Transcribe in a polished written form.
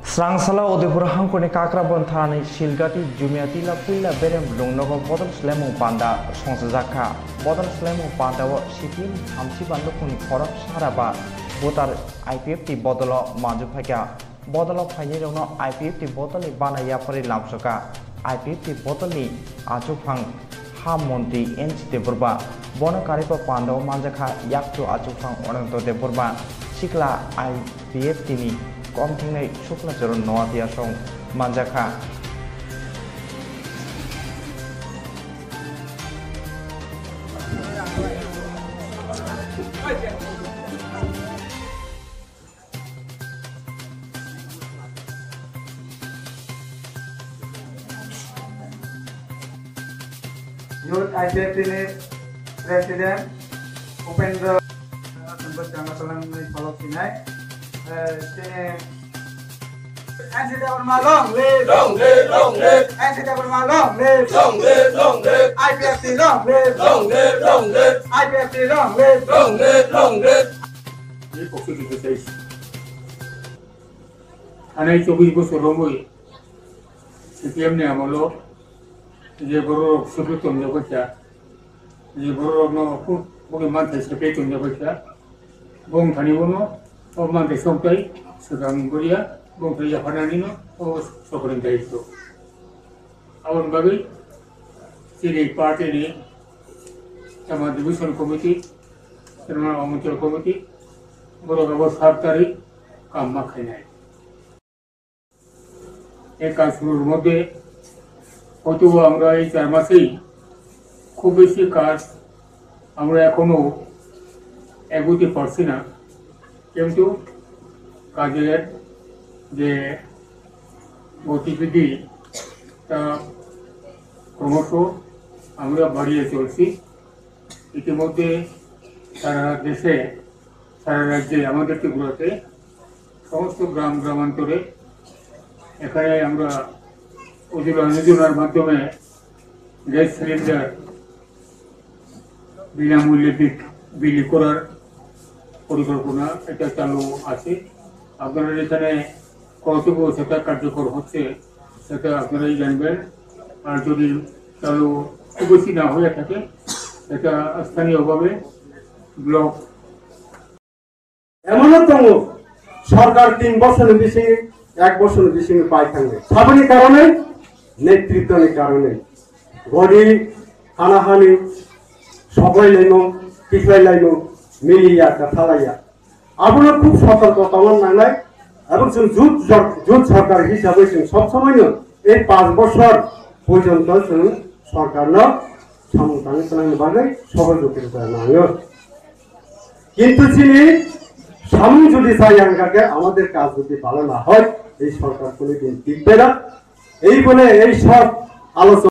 Srangsala Udaipur Hangkoni Kakrabon Thani Shilgati Jumiati La Puila Berem Lungnogo Bodol Slemu Panda Songsajaka Bodol Slemu Panda Shitim Amchi Bandukuni Korab Saraba Botar IPFT Bodolo Majupaka Bodolo Payerno IPFT Botoli Bana Yapari Lamsoka IPFT Botoli Achupang Hamonti Ench de Burba Bono Karipa Pando Manjaka Yaktu Achupang Oranto de Burba Shikla IPFT ni Kom Tingai Shukla Jerun Noatia Song Manjaka Youth IPFT President Upendra Tempat Jangasalan Follow Sinai long live IPFT long live IPFT long live Anai 24 বছর রমই CPM নে আমলো যে বড় সুবিধা নিয়ে বসা যে বড় ন খুব বড় মানতে সেপে তুমি বসা বং থানি বনো ও মানতে সংতাই সুদান গরিয়া বং থাইয়া ফানানিনো ও সকলের দায়িত্ব আমন ভাবে সিরি পার্টি নি আমার ডিভিশন কমিটি তেমন অঞ্চল কমিটি বড় বড় সরকারি কাম মাখাই নাই এই কাজগুলোর মধ্যে হয়তো আমরা এই 4 মাসেই খুব বেশি কাজ আমরা এখনো এগোতে পারছি না কিন্তু কাজের যে গতিবিধি তা ক্রমশ আমরা বাড়িয়ে চলছি ইতিমধ্যে সারা দেশে সারা রাজ্যে আমাদের ত্রিপুরাতে সমস্ত গ্রামান্তরে এখানে আমরা উজ্জ্বলা যোজনার মাধ্যমে গ্যাস সিলিন্ডার বিনামূল্যে বিলি করার পরিকল্পনা এটা চালু আছে আপনারা এখানে কতটুকু সেটা কার্যকর হচ্ছে সেটা আপনারাই জানবেন আর যদি চালু খুব বেশি না হয়ে থাকে এটা স্থানীয়ভাবে ব্লক এমনতম সরকার 3 বছরের বেশি 1 বছরের বেশি পাই থাকবে সাবনি কারণে নেতৃত্বের কারণে গড়ি হানাহানি সবাই লাইনো পিছলাই লাইনো মিলিয়া কথা লাইয়া আপনারা খুব সতর্কতা নালাই এবং জুট সরকার হিসাবে সবসময় এই 5 বছর পর্যন্ত সরকার সমতানি চালানোর বাদে সহযোগিতা নাও কিন্তু চিনি সামনে যদি চাই আমাদের কাজ যদি ভালো না হয় এই সরকার কোনোদিন টিকবে না এই বলে এই সব আলোচনা